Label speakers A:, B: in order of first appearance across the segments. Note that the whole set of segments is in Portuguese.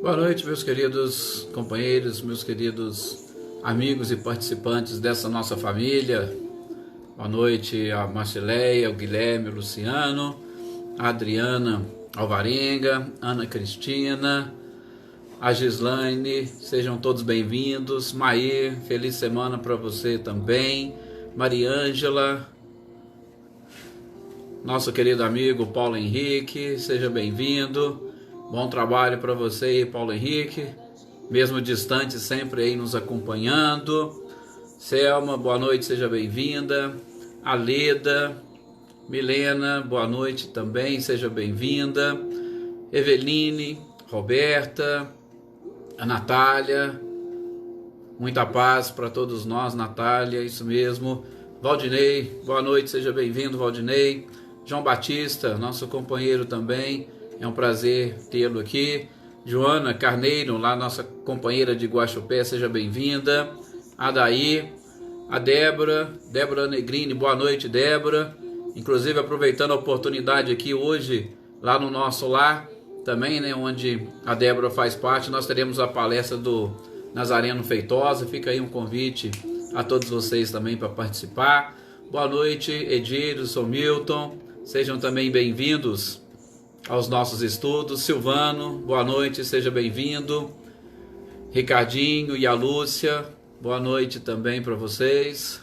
A: Boa noite, meus queridos companheiros, meus queridos amigos e participantes dessa nossa família. Boa noite a Marcileia, o Guilherme, o Luciano, a Adriana Alvarenga, Ana Cristina, a Gislaine, sejam todos bem-vindos. Maí, feliz semana para você também. Mariângela, nosso querido amigo Paulo Henrique, seja bem-vindo. Bom trabalho para você, Paulo Henrique, mesmo distante, sempre aí nos acompanhando. Selma, boa noite, seja bem-vinda. Aleda, Milena, boa noite também, seja bem-vinda. Eveline, Roberta, a Natália, muita paz para todos nós, Natália, isso mesmo. Valdinei, boa noite, seja bem-vindo, Valdinei. João Batista, nosso companheiro também, é um prazer tê-lo aqui. Joana Carneiro, lá nossa companheira de Guaxupé, seja bem-vinda. Adaí, a Débora Negrini, boa noite, Débora. Inclusive aproveitando a oportunidade aqui hoje, lá no nosso lar, também, né, onde a Débora faz parte, nós teremos a palestra do Nazareno Feitosa. Fica aí um convite a todos vocês também para participar. Boa noite, Edilson, Milton, sejam também bem-vindos aos nossos estudos. Silvano, boa noite, seja bem-vindo. Ricardinho e a Lúcia, boa noite também para vocês.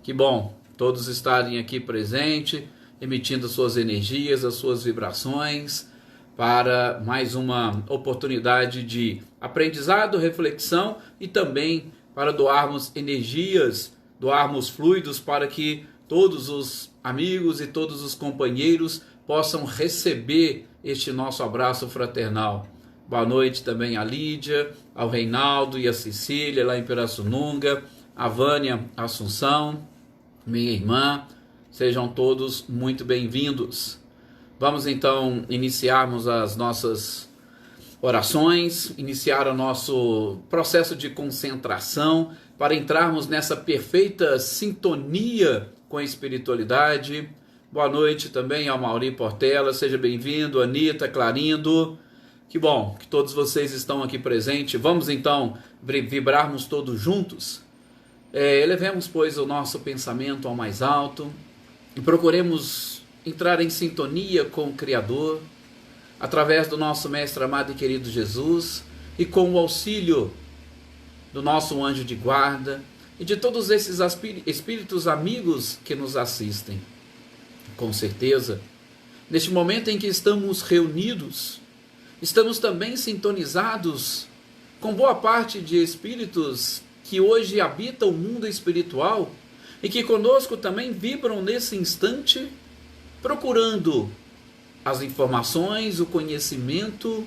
A: Que bom todos estarem aqui presentes, emitindo suas energias, as suas vibrações, para mais uma oportunidade de aprendizado, reflexão e também para doarmos energias, doarmos fluidos para que todos os amigos e todos os companheiros possam receber este nosso abraço fraternal. Boa noite também a Lídia, ao Reinaldo e a Cecília lá em Pirassununga, a Vânia Assunção, minha irmã, sejam todos muito bem-vindos. Vamos então iniciarmos as nossas orações, iniciar o nosso processo de concentração para entrarmos nessa perfeita sintonia com a espiritualidade. Boa noite também ao Mauri Portela, seja bem-vindo, Anitta, Clarindo. Que bom que todos vocês estão aqui presentes. Vamos então vibrarmos todos juntos. Elevemos, pois, o nosso pensamento ao mais alto e procuremos entrar em sintonia com o Criador, através do nosso Mestre amado e querido Jesus, e com o auxílio do nosso anjo de guarda e de todos esses espíritos amigos que nos assistem. Com certeza, neste momento em que estamos reunidos, estamos também sintonizados com boa parte de espíritos que hoje habitam o mundo espiritual e que conosco também vibram nesse instante, procurando as informações, o conhecimento,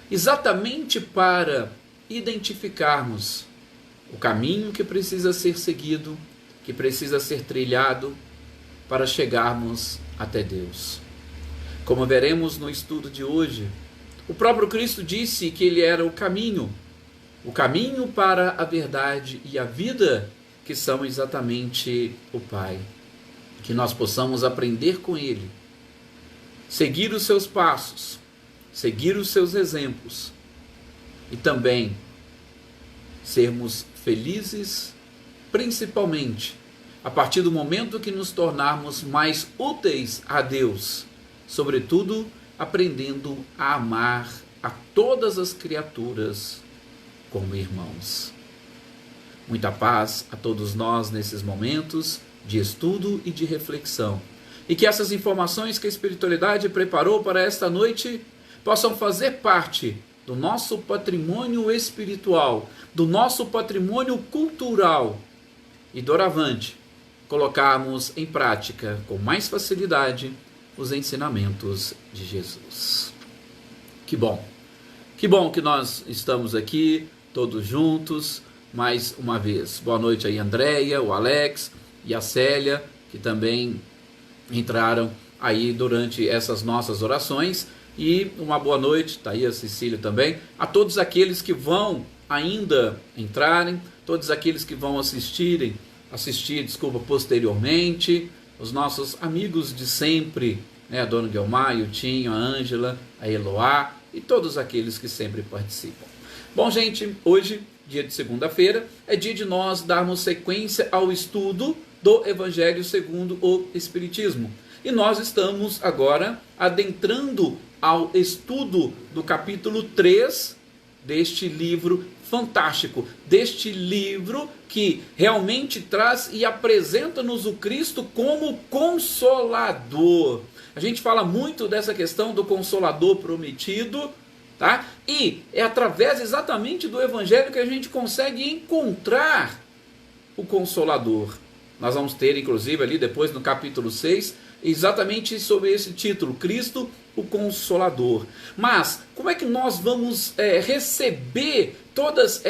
A: exatamente para identificarmos o caminho que precisa ser seguido, que precisa ser trilhado para chegarmos até Deus. Como veremos no estudo de hoje, o próprio Cristo disse que Ele era o caminho para a verdade e a vida, que são exatamente o Pai. Que nós possamos aprender com Ele, seguir os seus passos, seguir os seus exemplos e também sermos felizes, principalmente a partir do momento que nos tornarmos mais úteis a Deus, sobretudo aprendendo a amar a todas as criaturas como irmãos. Muita paz a todos nós nesses momentos de estudo e de reflexão, e que essas informações que a espiritualidade preparou para esta noite possam fazer parte do nosso patrimônio espiritual, do nosso patrimônio cultural, e doravante colocarmos em prática com mais facilidade os ensinamentos de Jesus. Que bom que nós estamos aqui todos juntos mais uma vez. Boa noite aí, Andréia, o Alex e a Célia, que também entraram aí durante essas nossas orações. E uma boa noite, está aí a Cecília também, a todos aqueles que vão ainda entrarem, todos aqueles que vão assistir posteriormente, os nossos amigos de sempre, né, a Dona Guilmar, o Tinho, a Ângela, a Eloá, e todos aqueles que sempre participam. Bom, gente, hoje, dia de segunda-feira, é dia de nós darmos sequência ao estudo do Evangelho segundo o Espiritismo. E nós estamos agora adentrando ao estudo do capítulo 3 deste livro fantástico, deste livro que realmente traz e apresenta-nos o Cristo como Consolador. A gente fala muito dessa questão do Consolador prometido, tá? E é através exatamente do Evangelho que a gente consegue encontrar o Consolador. Nós vamos ter, inclusive, ali depois no capítulo 6, exatamente sobre esse título, Cristo, o Consolador. Mas, como é que nós vamos receber todas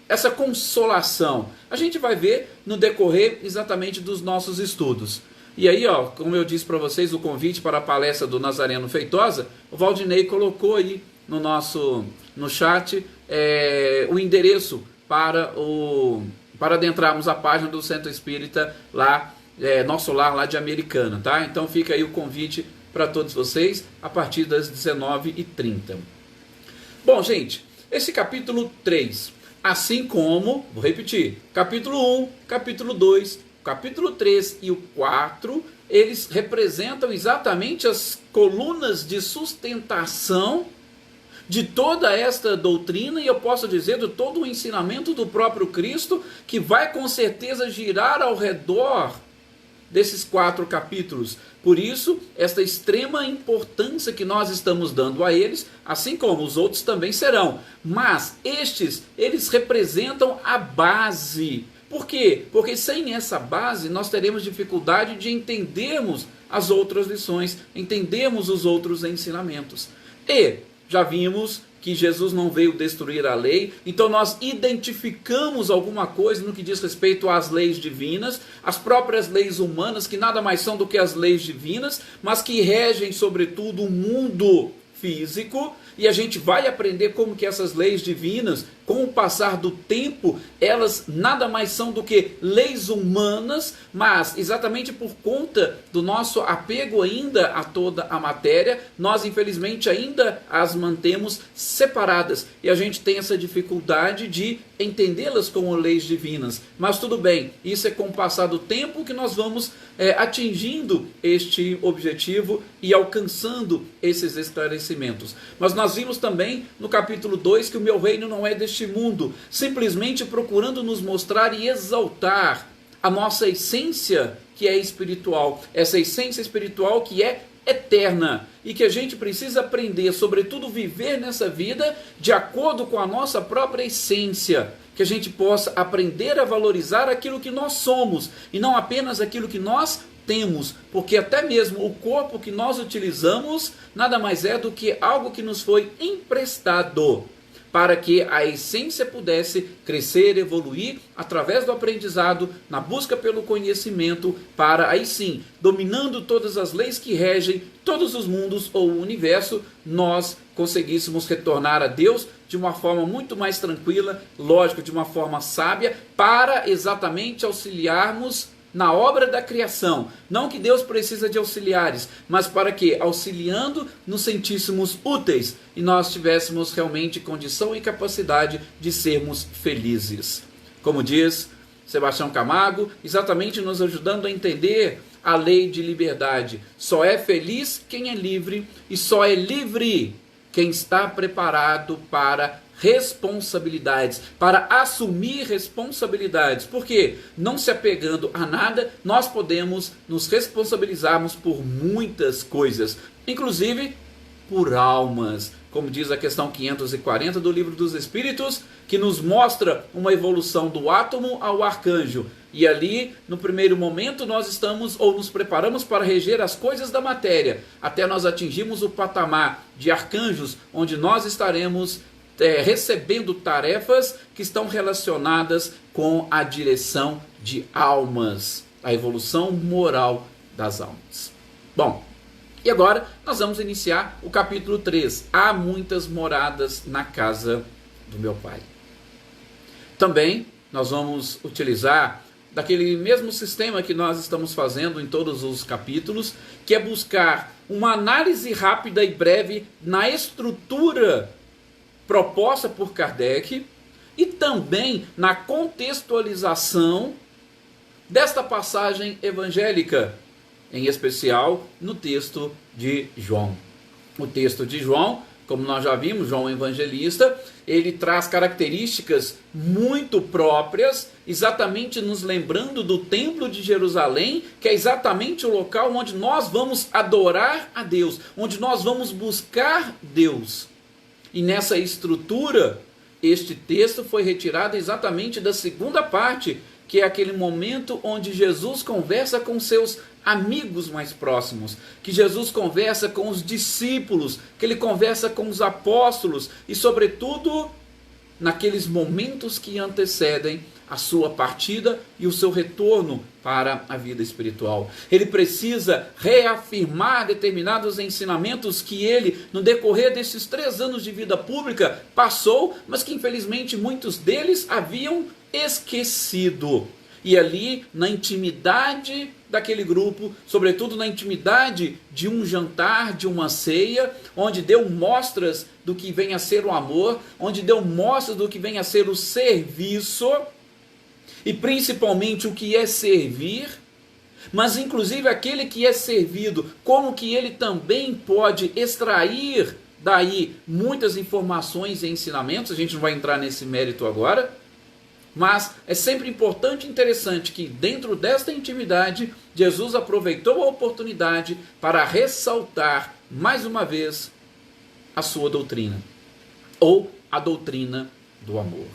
A: essa consolação? A gente vai ver no decorrer exatamente dos nossos estudos. E aí, ó, como eu disse para vocês, o convite para a palestra do Nazareno Feitosa, o Valdinei colocou aí no chat o endereço para adentrarmos a página do Centro Espírita lá, Nosso Lar, lá de Americana, tá? Então fica aí o convite para todos vocês a partir das 19h30. Bom, gente, esse capítulo 3, assim como, vou repetir, capítulo 1, capítulo 2, capítulo 3 e o 4, eles representam exatamente as colunas de sustentação de toda esta doutrina, e eu posso dizer de todo o ensinamento do próprio Cristo, que vai com certeza girar ao redor desses 4 capítulos. Por isso, esta extrema importância que nós estamos dando a eles, assim como os outros também serão. Mas eles representam a base. Por quê? Porque sem essa base nós teremos dificuldade de entendermos as outras lições, entendermos os outros ensinamentos. E já vimos que Jesus não veio destruir a lei, então nós identificamos alguma coisa no que diz respeito às leis divinas, as próprias leis humanas, que nada mais são do que as leis divinas, mas que regem sobretudo o mundo físico, e a gente vai aprender como que essas leis divinas, com o passar do tempo, elas nada mais são do que leis humanas, mas exatamente por conta do nosso apego ainda a toda a matéria, nós infelizmente ainda as mantemos separadas, e a gente tem essa dificuldade de entendê-las como leis divinas. Mas tudo bem, isso é com o passar do tempo que nós vamos atingindo este objetivo e alcançando esses esclarecimentos. Mas nós vimos também no capítulo 2 que o meu reino não é deste mundo, simplesmente procurando nos mostrar e exaltar a nossa essência que é espiritual, essa essência espiritual que é eterna, e que a gente precisa aprender, sobretudo viver nessa vida de acordo com a nossa própria essência, que a gente possa aprender a valorizar aquilo que nós somos e não apenas aquilo que nós temos, porque até mesmo o corpo que nós utilizamos nada mais é do que algo que nos foi emprestado, para que a essência pudesse crescer, evoluir através do aprendizado, na busca pelo conhecimento, para aí sim, dominando todas as leis que regem todos os mundos ou o universo, nós conseguíssemos retornar a Deus de uma forma muito mais tranquila, lógico, de uma forma sábia, para exatamente auxiliarmos na obra da criação. Não que Deus precisa de auxiliares, mas para que, auxiliando, nos sentíssemos úteis e nós tivéssemos realmente condição e capacidade de sermos felizes. Como diz Sebastião Camargo, exatamente nos ajudando a entender a lei de liberdade. Só é feliz quem é livre, e só é livre quem está preparado para responsabilidades, para assumir responsabilidades, porque não se apegando a nada, nós podemos nos responsabilizarmos por muitas coisas, inclusive por almas, como diz a questão 540 do Livro dos Espíritos, que nos mostra uma evolução do átomo ao arcanjo, e ali, no primeiro momento, nós estamos ou nos preparamos para reger as coisas da matéria, até nós atingirmos o patamar de arcanjos, onde nós estaremos recebendo tarefas que estão relacionadas com a direção de almas, a evolução moral das almas. Bom, e agora nós vamos iniciar o capítulo 3. Há muitas moradas na casa do meu Pai. Também nós vamos utilizar daquele mesmo sistema que nós estamos fazendo em todos os capítulos, que é buscar uma análise rápida e breve na estrutura proposta por Kardec e também na contextualização desta passagem evangélica, em especial no texto de João. O texto de João, como nós já vimos, João Evangelista, ele traz características muito próprias, exatamente nos lembrando do Templo de Jerusalém, que é exatamente o local onde nós vamos adorar a Deus, onde nós vamos buscar Deus. E nessa estrutura, este texto foi retirado exatamente da segunda parte, que é aquele momento onde Jesus conversa com seus amigos mais próximos, que Jesus conversa com os discípulos, que ele conversa com os apóstolos e, sobretudo, naqueles momentos que antecedem a sua partida e o seu retorno para a vida espiritual. Ele precisa reafirmar determinados ensinamentos que ele, no decorrer desses 3 anos de vida pública, passou, mas que infelizmente muitos deles haviam esquecido. E ali, na intimidade daquele grupo, sobretudo na intimidade de um jantar, de uma ceia, onde deu mostras do que vem a ser o amor, onde deu mostras do que vem a ser o serviço, e principalmente o que é servir, mas inclusive aquele que é servido, como que ele também pode extrair daí muitas informações e ensinamentos. A gente não vai entrar nesse mérito agora, mas é sempre importante e interessante que dentro desta intimidade, Jesus aproveitou a oportunidade para ressaltar mais uma vez a sua doutrina, ou a doutrina do amor.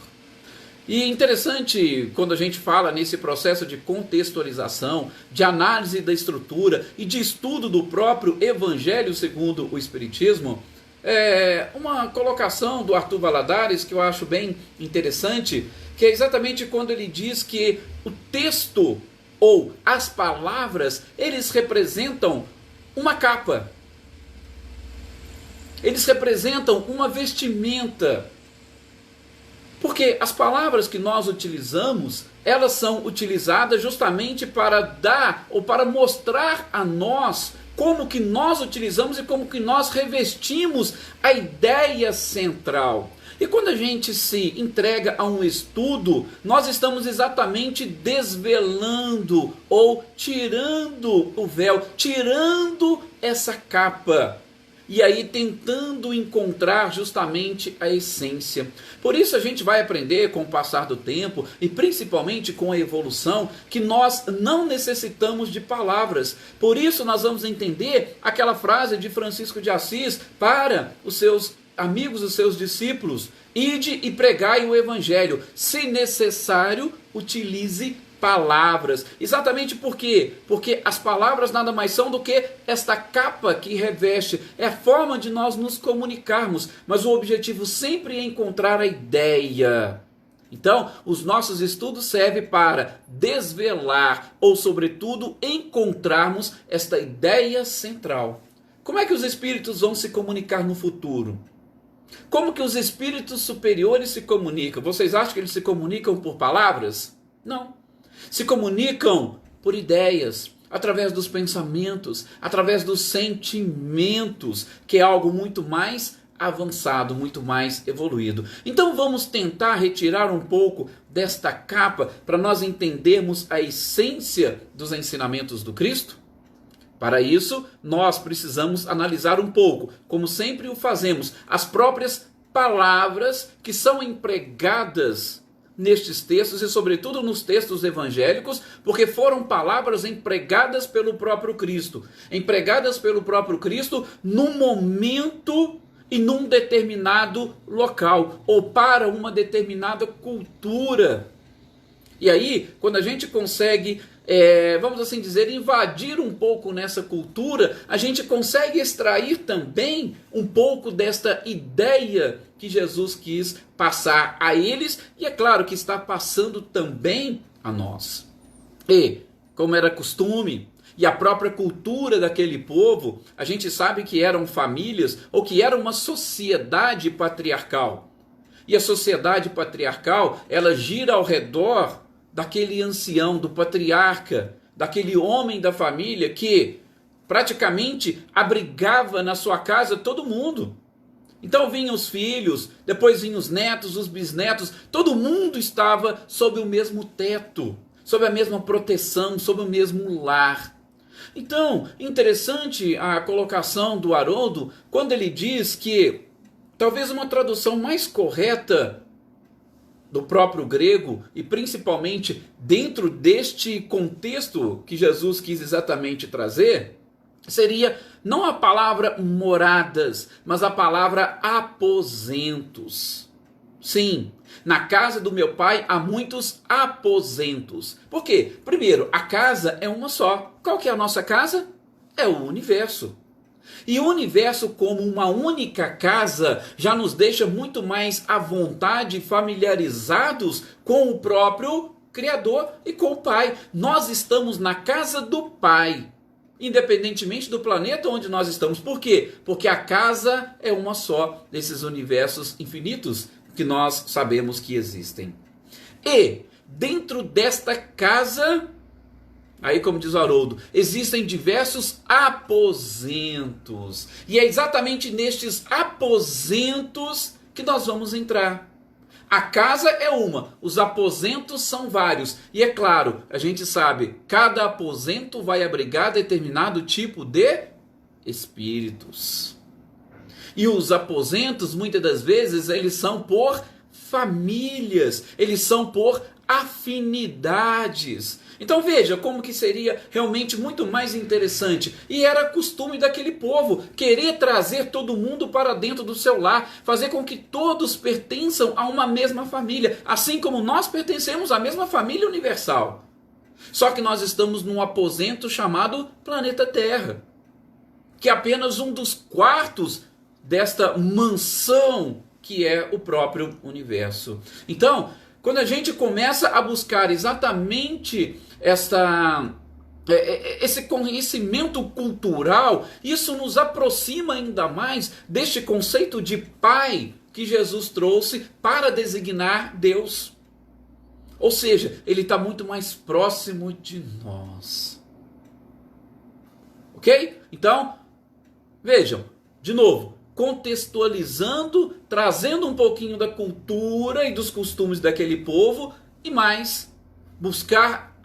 A: E interessante quando a gente fala nesse processo de contextualização, de análise da estrutura e de estudo do próprio Evangelho segundo o Espiritismo, uma colocação do Arthur Valadares que eu acho bem interessante, que é exatamente quando ele diz que o texto ou as palavras, eles representam uma capa, eles representam uma vestimenta. Porque as palavras que nós utilizamos, elas são utilizadas justamente para dar ou para mostrar a nós como que nós utilizamos e como que nós revestimos a ideia central. E quando a gente se entrega a um estudo, nós estamos exatamente desvelando ou tirando o véu, tirando essa capa. E aí tentando encontrar justamente a essência. Por isso a gente vai aprender com o passar do tempo e principalmente com a evolução que nós não necessitamos de palavras. Por isso nós vamos entender aquela frase de Francisco de Assis para os seus amigos, os seus discípulos: ide e pregai o evangelho, se necessário utilize palavras. Exatamente por quê? Porque as palavras nada mais são do que esta capa que reveste, é a forma de nós nos comunicarmos, mas o objetivo sempre é encontrar a ideia. Então, os nossos estudos servem para desvelar ou, sobretudo, encontrarmos esta ideia central. Como é que os espíritos vão se comunicar no futuro? Como que os espíritos superiores se comunicam? Vocês acham que eles se comunicam por palavras? Não. Se comunicam por ideias, através dos pensamentos, através dos sentimentos, que é algo muito mais avançado, muito mais evoluído. Então vamos tentar retirar um pouco desta capa para nós entendermos a essência dos ensinamentos do Cristo? Para isso, nós precisamos analisar um pouco, como sempre o fazemos, as próprias palavras que são empregadas nestes textos e sobretudo nos textos evangélicos, porque foram palavras empregadas pelo próprio Cristo. Empregadas pelo próprio Cristo num momento e num determinado local, ou para uma determinada cultura. E aí, quando a gente consegue, vamos assim dizer, invadir um pouco nessa cultura, a gente consegue extrair também um pouco desta ideia que Jesus quis passar a eles, e é claro que está passando também a nós. E, como era costume, e a própria cultura daquele povo, a gente sabe que eram famílias, ou que era uma sociedade patriarcal. E a sociedade patriarcal, ela gira ao redor daquele ancião, do patriarca, daquele homem da família que praticamente abrigava na sua casa todo mundo. Então vinham os filhos, depois vinham os netos, os bisnetos, todo mundo estava sob o mesmo teto, sob a mesma proteção, sob o mesmo lar. Então, interessante a colocação do Haroldo, quando ele diz que talvez uma tradução mais correta do próprio grego, e principalmente dentro deste contexto que Jesus quis exatamente trazer, seria não a palavra moradas, mas a palavra aposentos. Sim, na casa do meu pai há muitos aposentos. Por quê? Primeiro, a casa é uma só. Qual que é a nossa casa? É o universo. E o universo como uma única casa já nos deixa muito mais à vontade, familiarizados com o próprio Criador e com o Pai. Nós estamos na casa do Pai, independentemente do planeta onde nós estamos. Por quê? Porque a casa é uma só desses universos infinitos que nós sabemos que existem. E dentro desta casa, aí como diz o Haroldo, existem diversos aposentos. E é exatamente nestes aposentos que nós vamos entrar. A casa é uma, os aposentos são vários. E é claro, a gente sabe, cada aposento vai abrigar determinado tipo de espíritos. E os aposentos, muitas das vezes, eles são por famílias, eles são por afinidades. Então veja como que seria realmente muito mais interessante. E era costume daquele povo querer trazer todo mundo para dentro do seu lar, fazer com que todos pertençam a uma mesma família, assim como nós pertencemos à mesma família universal. Só que nós estamos num aposento chamado planeta Terra, que é apenas um dos quartos desta mansão que é o próprio universo. Então, quando a gente começa a buscar exatamente esse conhecimento cultural, isso nos aproxima ainda mais deste conceito de pai que Jesus trouxe para designar Deus. Ou seja, ele está muito mais próximo de nós. Ok? Então, vejam, de novo, contextualizando, trazendo um pouquinho da cultura e dos costumes daquele povo, e mais, buscar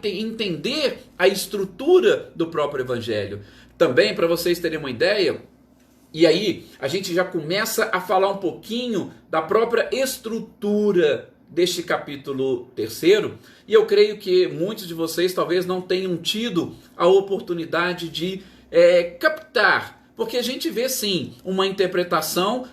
A: entender a estrutura do próprio evangelho. Também, para vocês terem uma ideia, e aí a gente já começa a falar um pouquinho da própria estrutura deste capítulo 3, e eu creio que muitos de vocês talvez não tenham tido a oportunidade de captar, porque a gente vê sim uma interpretação,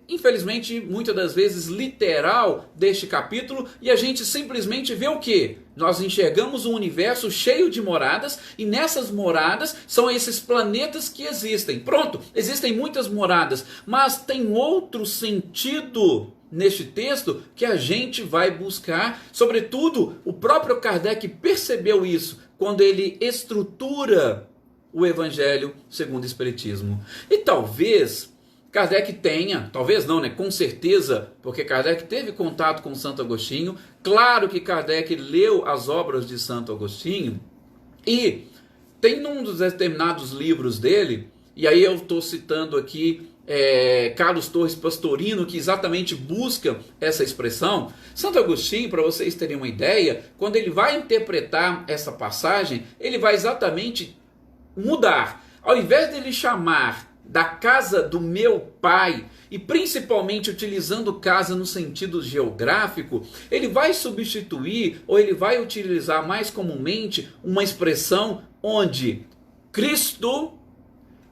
A: infelizmente muitas das vezes literal deste capítulo, e a gente simplesmente vê o quê? Nós enxergamos um universo cheio de moradas, e nessas moradas são esses planetas que existem. Pronto, existem muitas moradas, mas tem outro sentido neste texto que a gente vai buscar. Sobretudo, o próprio Kardec percebeu isso quando ele estrutura o Evangelho segundo o Espiritismo. E talvez Kardec tenha, talvez não, né? Com certeza, porque Kardec teve contato com Santo Agostinho. Claro que Kardec leu as obras de Santo Agostinho, e tem num dos determinados livros dele, e aí eu estou citando aqui Carlos Torres Pastorino, que exatamente busca essa expressão. Santo Agostinho, para vocês terem uma ideia, quando ele vai interpretar essa passagem, ele vai exatamente mudar. Ao invés de ele chamar da casa do meu pai, e principalmente utilizando casa no sentido geográfico, ele vai substituir, ou ele vai utilizar mais comumente uma expressão onde Cristo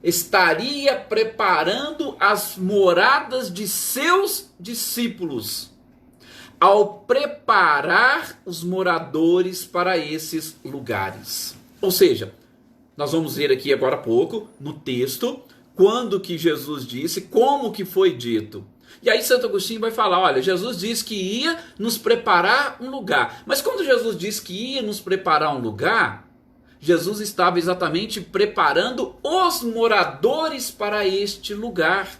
A: estaria preparando as moradas de seus discípulos, ao preparar os moradores para esses lugares. Ou seja, nós vamos ver aqui agora há pouco, no texto, quando que Jesus disse, como que foi dito. E aí Santo Agostinho vai falar, olha, Jesus disse que ia nos preparar um lugar. Mas quando Jesus disse que ia nos preparar um lugar, Jesus estava exatamente preparando os moradores para este lugar.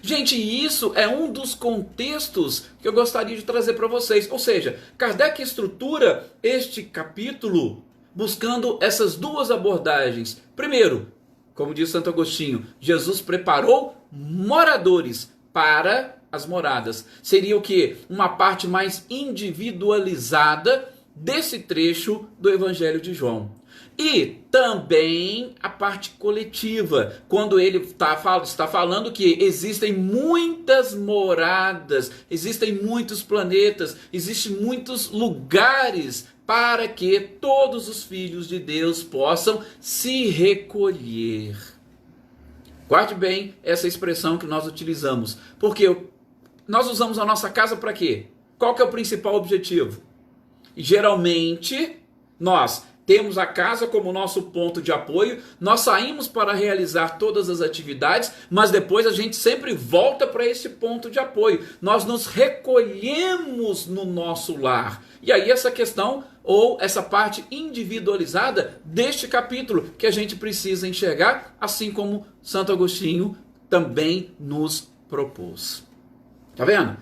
A: Gente, isso é um dos contextos que eu gostaria de trazer para vocês. Ou seja, Kardec estrutura este capítulo buscando essas duas abordagens. Primeiro, como diz Santo Agostinho, Jesus preparou moradores para as moradas. Seria o quê? Uma parte mais individualizada desse trecho do Evangelho de João. E também a parte coletiva, quando ele está falando que existem muitas moradas, existem muitos planetas, existem muitos lugares para que todos os filhos de Deus possam se recolher. Guarde bem essa expressão que nós utilizamos, porque nós usamos a nossa casa para quê? Qual que é o principal objetivo? E geralmente nós temos a casa como nosso ponto de apoio, nós saímos para realizar todas as atividades, mas depois a gente sempre volta para esse ponto de apoio. Nós nos recolhemos no nosso lar. E aí essa questão, ou essa parte individualizada deste capítulo, que a gente precisa enxergar, assim como Santo Agostinho também nos propôs. Tá vendo?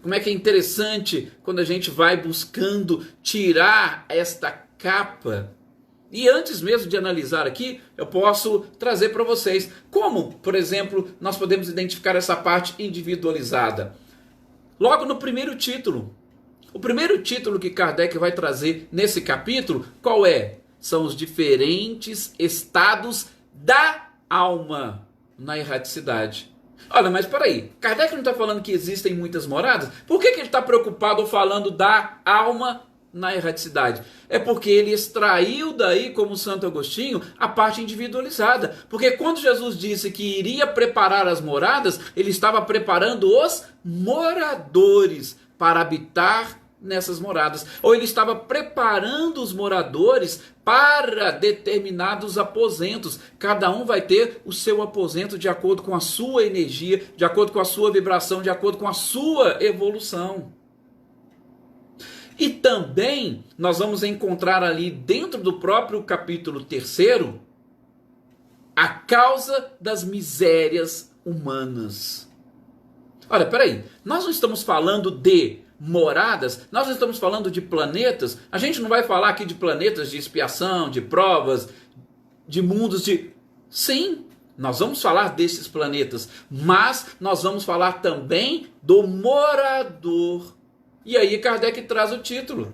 A: Como é que é interessante quando a gente vai buscando tirar esta capa. E antes mesmo de analisar aqui, eu posso trazer para vocês como, por exemplo, nós podemos identificar essa parte individualizada. Logo no primeiro título. O primeiro título que Kardec vai trazer nesse capítulo, qual é? São os diferentes estados da alma na erraticidade. Olha, mas peraí, Kardec não está falando que existem muitas moradas? Por que ele está preocupado falando da alma na erraticidade? É porque ele extraiu daí, como Santo Agostinho, a parte individualizada. Porque quando Jesus disse que iria preparar as moradas, ele estava preparando os moradores para habitar nessas moradas. Ou ele estava preparando os moradores para determinados aposentos. Cada um vai ter o seu aposento de acordo com a sua energia, de acordo com a sua vibração, de acordo com a sua evolução. E também nós vamos encontrar ali dentro do próprio capítulo 3 a causa das misérias humanas. Olha, peraí, nós não estamos falando de moradas, nós não estamos falando de planetas, a gente não vai falar aqui de planetas de expiação, de provas, de mundos de... Sim, nós vamos falar desses planetas, mas nós vamos falar também do morador. E aí Kardec traz o título,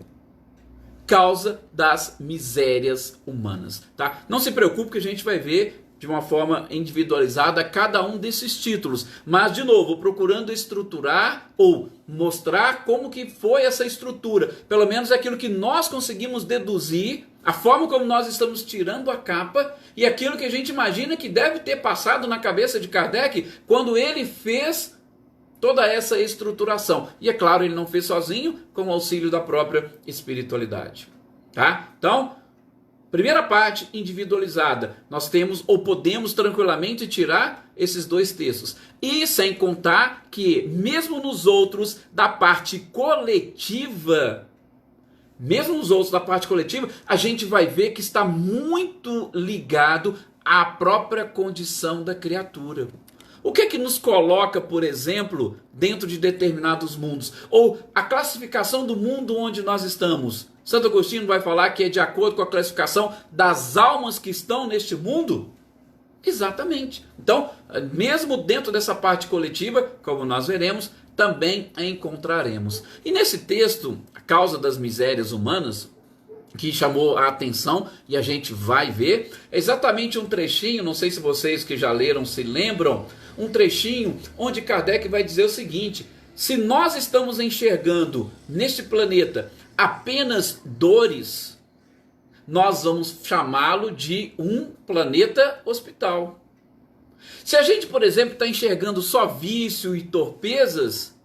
A: Causa das Misérias Humanas. Tá? Não se preocupe que a gente vai ver de uma forma individualizada cada um desses títulos. Mas, de novo, procurando estruturar ou mostrar como que foi essa estrutura. Pelo menos é aquilo que nós conseguimos deduzir, a forma como nós estamos tirando a capa e aquilo que a gente imagina que deve ter passado na cabeça de Kardec quando ele fez toda essa estruturação. E é claro, ele não fez sozinho, com o auxílio da própria espiritualidade. Tá? Então, primeira parte, individualizada. Nós temos ou podemos tranquilamente tirar esses dois textos. E sem contar que, mesmo nos outros da parte coletiva, a gente vai ver que está muito ligado à própria condição da criatura. O que é que nos coloca, por exemplo, dentro de determinados mundos? Ou a classificação do mundo onde nós estamos? Santo Agostinho vai falar que é de acordo com a classificação das almas que estão neste mundo? Exatamente. Então, mesmo dentro dessa parte coletiva, como nós veremos, também a encontraremos. E nesse texto, a causa das misérias humanas, que chamou a atenção e a gente vai ver, é exatamente um trechinho, não sei se vocês que já leram se lembram, um trechinho onde Kardec vai dizer o seguinte: se nós estamos enxergando neste planeta apenas dores, nós vamos chamá-lo de um planeta hospital. Se a gente, por exemplo, está enxergando só vício e torpezas,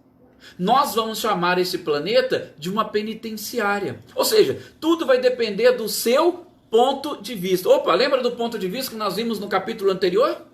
A: nós vamos chamar esse planeta de uma penitenciária. Ou seja, tudo vai depender do seu ponto de vista. Opa, lembra do ponto de vista que nós vimos no capítulo anterior?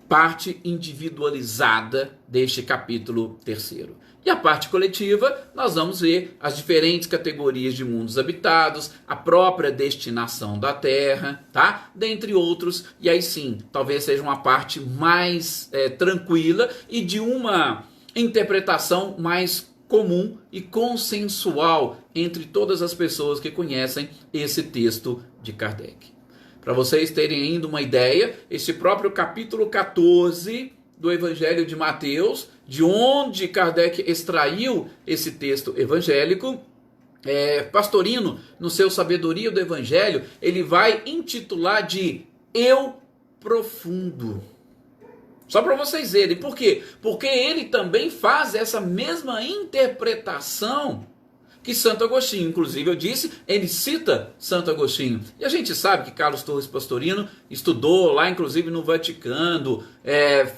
A: parte individualizada deste capítulo 3º. E a parte coletiva, nós vamos ver as diferentes categorias de mundos habitados, a própria destinação da Terra, tá? Dentre outros, e aí sim, talvez seja uma parte mais tranquila e de uma interpretação mais comum e consensual entre todas as pessoas que conhecem esse texto de Kardec. Para vocês terem ainda uma ideia, esse próprio capítulo 14 do Evangelho de Mateus, de onde Kardec extraiu esse texto evangélico, Pastorino, no seu Sabedoria do Evangelho, ele vai intitular de Eu Profundo. Só para vocês verem. Por quê? Porque ele também faz essa mesma interpretação que Santo Agostinho. Inclusive, eu disse, ele cita Santo Agostinho. E a gente sabe que Carlos Torres Pastorino estudou lá, inclusive no Vaticano,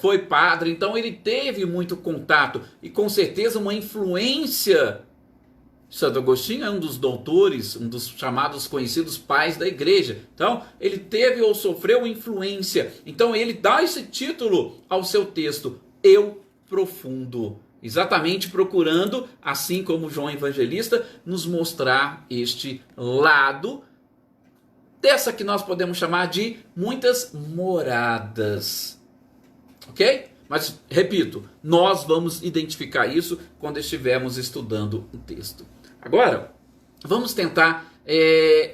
A: foi padre, então ele teve muito contato e com certeza uma influência. Santo Agostinho é um dos doutores, um dos chamados conhecidos pais da igreja. Então, ele teve ou sofreu influência. Então, ele dá esse título ao seu texto, Eu Profundo. Exatamente procurando, assim como João Evangelista, nos mostrar este lado dessa que nós podemos chamar de muitas moradas. Ok? Mas, repito, nós vamos identificar isso quando estivermos estudando o texto. Agora, vamos tentar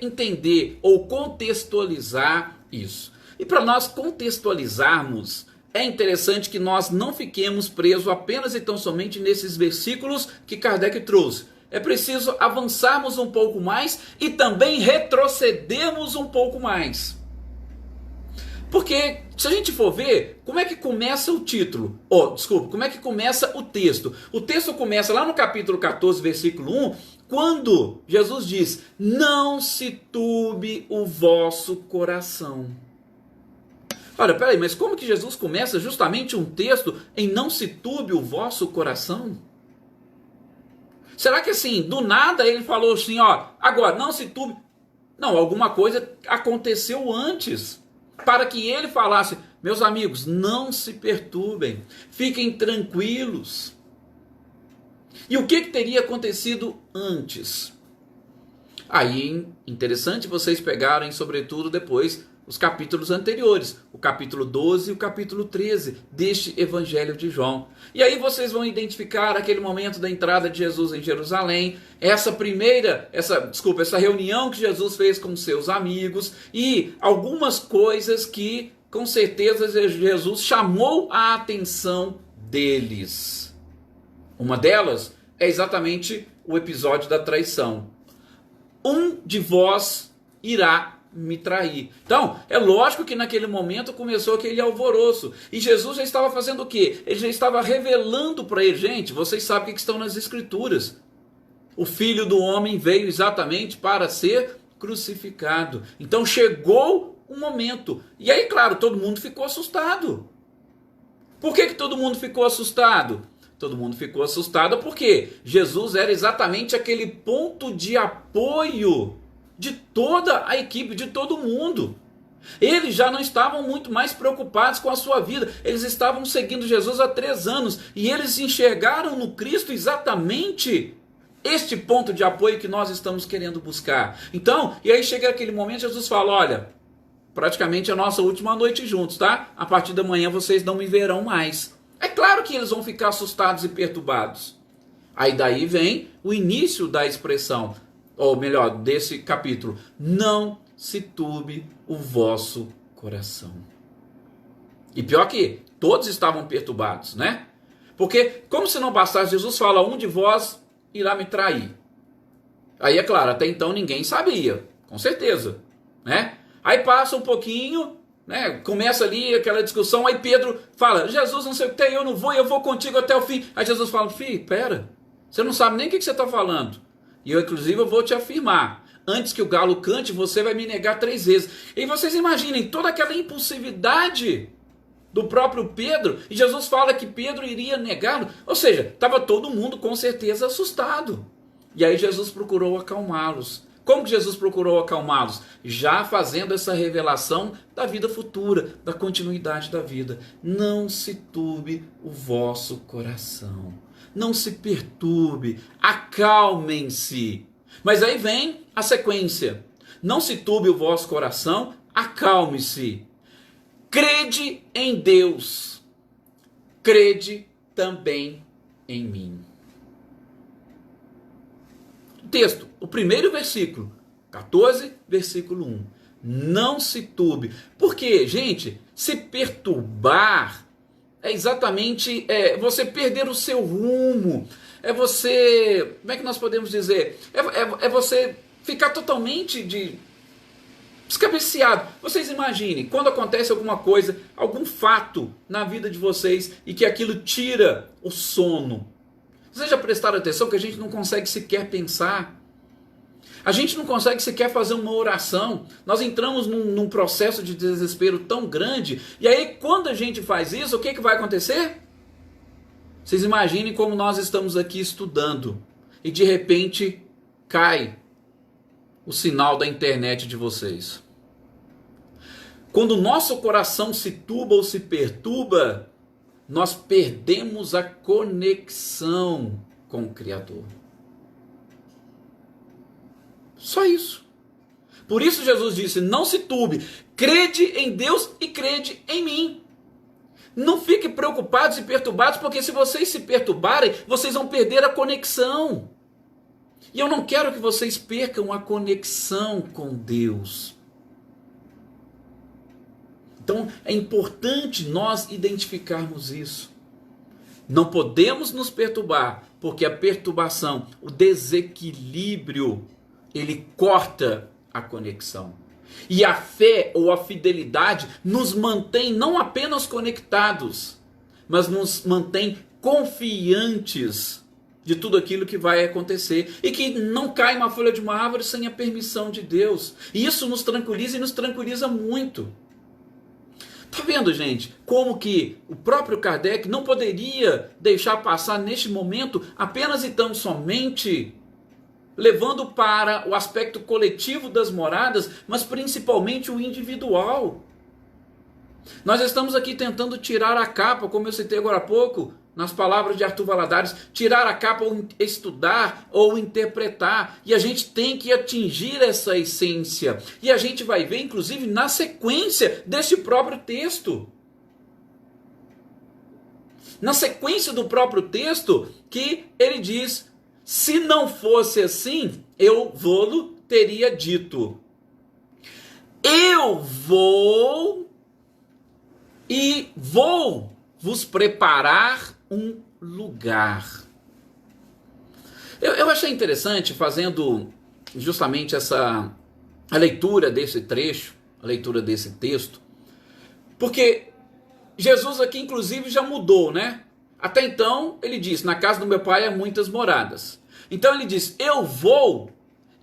A: entender ou contextualizar isso. E para nós contextualizarmos, é interessante que nós não fiquemos presos apenas e tão somente nesses versículos que Kardec trouxe. É preciso avançarmos um pouco mais e também retrocedermos um pouco mais. Porque, se a gente for ver, como é que começa o título? Como é que começa o texto? O texto começa lá no capítulo 14, versículo 1, quando Jesus diz, não se turbe o vosso coração. Olha, peraí, mas como que Jesus começa justamente um texto em não se turbe o vosso coração? Será que assim, do nada ele falou assim, agora não se turbe? Não, alguma coisa aconteceu antes para que ele falasse, meus amigos, não se perturbem, fiquem tranquilos. E o que teria acontecido antes? Aí, interessante vocês pegarem, sobretudo depois, os capítulos anteriores, o capítulo 12 e o capítulo 13 deste Evangelho de João. E aí vocês vão identificar aquele momento da entrada de Jesus em Jerusalém, essa reunião que Jesus fez com seus amigos e algumas coisas que com certeza Jesus chamou a atenção deles. Uma delas é exatamente o episódio da traição. Um de vós irá me trair. Então, é lógico que naquele momento começou aquele alvoroço. E Jesus já estava fazendo o quê? Ele já estava revelando para ele, gente, vocês sabem o que estão nas Escrituras. O Filho do Homem veio exatamente para ser crucificado. Então chegou um momento. E aí, claro, todo mundo ficou assustado. Por que todo mundo ficou assustado? Todo mundo ficou assustado porque Jesus era exatamente aquele ponto de apoio de toda a equipe, de todo mundo. Eles já não estavam muito mais preocupados com a sua vida. Eles estavam seguindo Jesus há 3 anos. E eles enxergaram no Cristo exatamente este ponto de apoio que nós estamos querendo buscar. Então, e aí chega aquele momento, Jesus fala, olha, praticamente a nossa última noite juntos, tá? A partir da manhã vocês não me verão mais. É claro que eles vão ficar assustados e perturbados. Aí daí vem o início da expressão, ou melhor, desse capítulo, não se turbe o vosso coração. E pior que todos estavam perturbados, né? Porque, como se não bastasse, Jesus fala, um de vós irá me trair. Aí, é claro, até então ninguém sabia, com certeza, né? Aí passa um pouquinho, né? Começa ali aquela discussão, aí Pedro fala, Jesus, não sei o que tem, eu vou contigo até o fim. Aí Jesus fala, filho, pera, você não sabe nem o que você está falando. E eu, inclusive, eu vou te afirmar, antes que o galo cante, você vai me negar 3 vezes. E vocês imaginem toda aquela impulsividade do próprio Pedro, e Jesus fala que Pedro iria negá-lo. Ou seja, estava todo mundo com certeza assustado. E aí Jesus procurou acalmá-los, Como que Jesus procurou acalmá-los? Já fazendo essa revelação da vida futura, da continuidade da vida. Não se turbe o vosso coração. Não se perturbe, acalmem-se. Mas aí vem a sequência. Não se turbe o vosso coração, acalme-se. Crede em Deus. Crede também em mim. Texto, o primeiro versículo, 14, versículo 1. Não se turbe. Porque, gente, se perturbar é exatamente você perder o seu rumo. É você, como é que nós podemos dizer? É você ficar totalmente descabeceado. Vocês imaginem, quando acontece alguma coisa, algum fato na vida de vocês e que aquilo tira o sono. Vocês já prestaram atenção que a gente não consegue sequer pensar? A gente não consegue sequer fazer uma oração. Nós entramos num processo de desespero tão grande. E aí, quando a gente faz isso, o que vai acontecer? Vocês imaginem como nós estamos aqui estudando. E de repente, cai o sinal da internet de vocês. Quando o nosso coração se turba ou se perturba, nós perdemos a conexão com o Criador. Só isso. Por isso Jesus disse, não se turbe, crede em Deus e crede em mim. Não fiquem preocupados e perturbados, porque se vocês se perturbarem, vocês vão perder a conexão. E eu não quero que vocês percam a conexão com Deus. Então é importante nós identificarmos isso. Não podemos nos perturbar, porque a perturbação, o desequilíbrio, ele corta a conexão. E a fé ou a fidelidade nos mantém não apenas conectados, mas nos mantém confiantes de tudo aquilo que vai acontecer. E que não cai uma folha de uma árvore sem a permissão de Deus. E isso nos tranquiliza e nos tranquiliza muito. Tá vendo, gente, como que o próprio Kardec não poderia deixar passar neste momento apenas e tão somente levando para o aspecto coletivo das moradas, mas principalmente o individual. Nós estamos aqui tentando tirar a capa, como eu citei agora há pouco, nas palavras de Arthur Valadares, tirar a capa ou estudar ou interpretar. E a gente tem que atingir essa essência. E a gente vai ver, inclusive, na sequência desse próprio texto. Na sequência do próprio texto, que ele diz, se não fosse assim, eu vou-lo teria dito. Eu vou e vou vos preparar um lugar. Eu achei interessante, fazendo justamente a leitura desse trecho, a leitura desse texto, porque Jesus aqui inclusive já mudou, né? Até então ele diz, na casa do meu pai há muitas moradas. Então ele diz, eu vou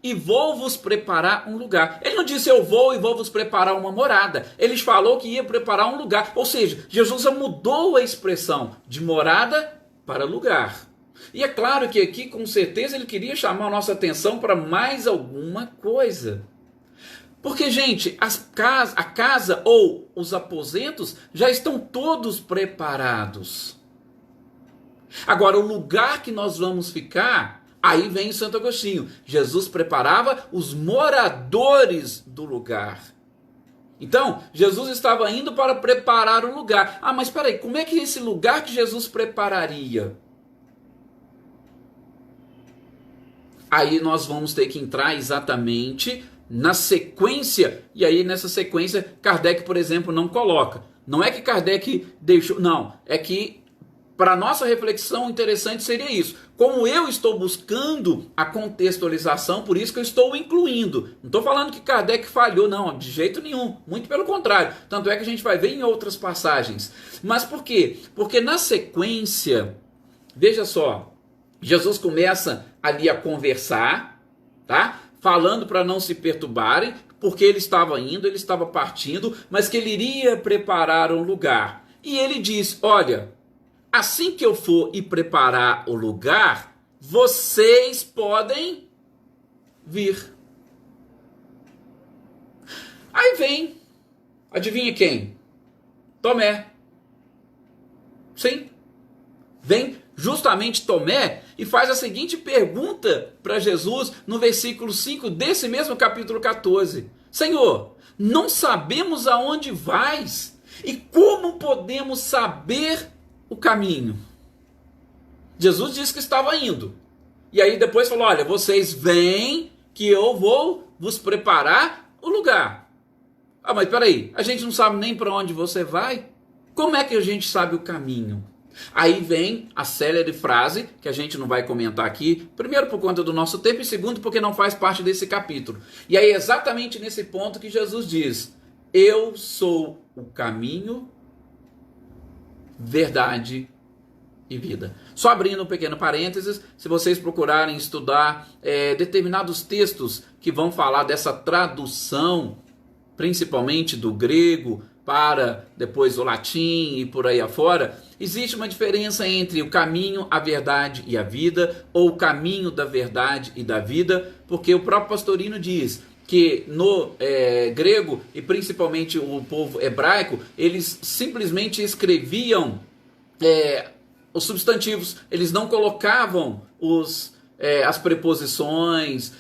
A: e vou vos preparar um lugar. Ele não disse eu vou e vou vos preparar uma morada. Ele falou que ia preparar um lugar. Ou seja, Jesus já mudou a expressão de morada para lugar. E é claro que aqui com certeza ele queria chamar a nossa atenção para mais alguma coisa. Porque, gente, a casa ou os aposentos já estão todos preparados. Agora, o lugar que nós vamos ficar, aí vem Santo Agostinho. Jesus preparava os moradores do lugar. Então, Jesus estava indo para preparar um lugar. Ah, mas espera aí, como é que esse lugar que Jesus prepararia? Aí nós vamos ter que entrar exatamente na sequência, e aí nessa sequência Kardec, por exemplo, não coloca. Não é que Kardec deixou, não, é que para nossa reflexão interessante seria isso. Como eu estou buscando a contextualização, por isso que eu estou incluindo. Não estou falando que Kardec falhou, não, de jeito nenhum. Muito pelo contrário. Tanto é que a gente vai ver em outras passagens. Mas por quê? Porque na sequência, veja só, Jesus começa ali a conversar, tá? Falando para não se perturbarem, porque ele estava indo, ele estava partindo, mas que ele iria preparar um lugar. E ele diz, olha, assim que eu for e preparar o lugar, vocês podem vir. Aí vem, adivinha quem? Tomé. Sim, vem justamente Tomé e faz a seguinte pergunta para Jesus no versículo 5 desse mesmo capítulo 14. Senhor, não sabemos aonde vais e como podemos saber o caminho? Jesus disse que estava indo. E aí depois falou, olha, vocês vêm que eu vou vos preparar o lugar. Ah, mas peraí, a gente não sabe nem para onde você vai? Como é que a gente sabe o caminho? Aí vem a célere frase, que a gente não vai comentar aqui, primeiro por conta do nosso tempo e segundo porque não faz parte desse capítulo. E aí é exatamente nesse ponto que Jesus diz, eu sou o caminho, verdade e vida. Só abrindo um pequeno parênteses, se vocês procurarem estudar determinados textos que vão falar dessa tradução, principalmente do grego para depois o latim e por aí afora, existe uma diferença entre o caminho, a verdade e a vida, ou o caminho da verdade e da vida, porque o próprio Pastorino diz que no grego, e principalmente o povo hebraico, eles simplesmente escreviam os substantivos, eles não colocavam as preposições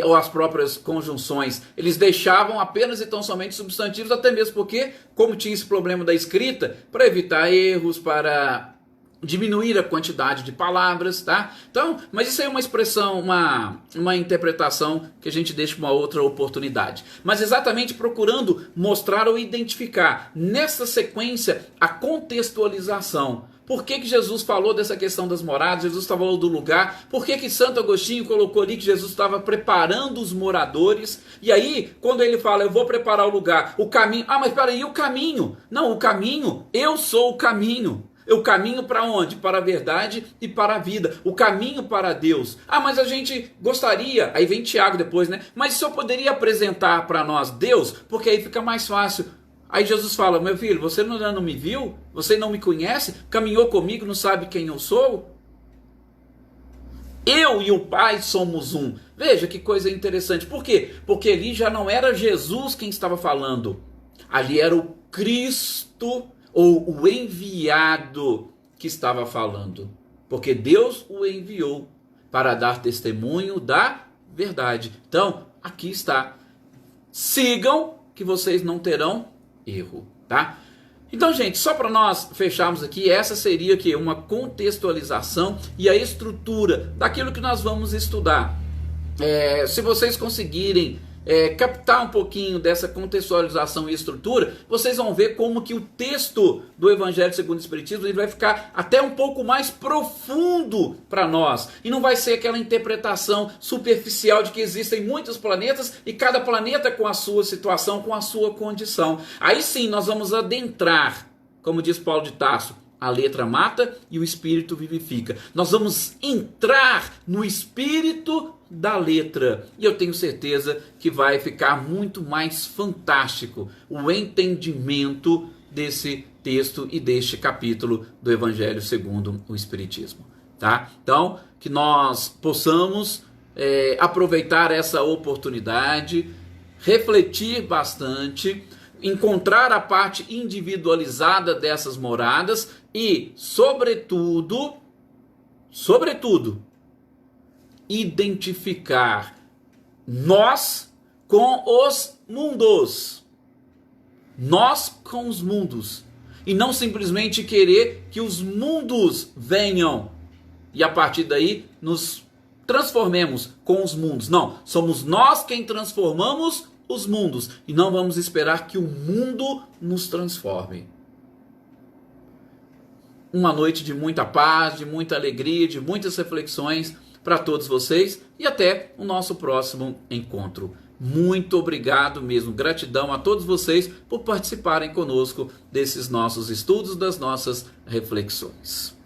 A: ou as próprias conjunções, eles deixavam apenas e tão somente substantivos, até mesmo porque, como tinha esse problema da escrita, para evitar erros, para diminuir a quantidade de palavras, tá? Então, mas isso aí é uma expressão, uma interpretação que a gente deixa para uma outra oportunidade. Mas exatamente procurando mostrar ou identificar nessa sequência a contextualização. Por que Jesus falou dessa questão das moradas? Jesus falou do lugar. Por que Santo Agostinho colocou ali que Jesus estava preparando os moradores? E aí, quando ele fala, eu vou preparar o lugar, o caminho... Ah, mas peraí, o caminho? Não, o caminho, eu sou o caminho. O caminho para onde? Para a verdade e para a vida. O caminho para Deus. Ah, mas a gente gostaria... Aí vem Tiago depois, né? Mas só poderia apresentar para nós Deus, porque aí fica mais fácil. Aí Jesus fala, meu filho, você não me viu? Você não me conhece? Caminhou comigo, não sabe quem eu sou? Eu e o Pai somos um. Veja que coisa interessante. Por quê? Porque ali já não era Jesus quem estava falando. Ali era o Cristo ou o enviado que estava falando. Porque Deus o enviou para dar testemunho da verdade. Então, aqui está. Sigam que vocês não terão erro, tá? Então, gente, só para nós fecharmos aqui, essa seria aqui uma contextualização e a estrutura daquilo que nós vamos estudar. Se vocês conseguirem captar um pouquinho dessa contextualização e estrutura, vocês vão ver como que o texto do Evangelho segundo o Espiritismo ele vai ficar até um pouco mais profundo para nós. E não vai ser aquela interpretação superficial de que existem muitos planetas e cada planeta com a sua situação, com a sua condição. Aí sim nós vamos adentrar, como diz Paulo de Tarso, a letra mata e o espírito vivifica. Nós vamos entrar no espírito da letra. E eu tenho certeza que vai ficar muito mais fantástico o entendimento desse texto e deste capítulo do Evangelho segundo o Espiritismo. Tá? Então, que nós possamos aproveitar essa oportunidade, refletir bastante, encontrar a parte individualizada dessas moradas e, sobretudo, identificar nós com os mundos. Nós com os mundos. E não simplesmente querer que os mundos venham e a partir daí nos transformemos com os mundos. Não, somos nós quem transformamos os mundos e não vamos esperar que o mundo nos transforme. Uma noite de muita paz, de muita alegria, de muitas reflexões para todos vocês e até o nosso próximo encontro. Muito obrigado mesmo, gratidão a todos vocês por participarem conosco desses nossos estudos, das nossas reflexões.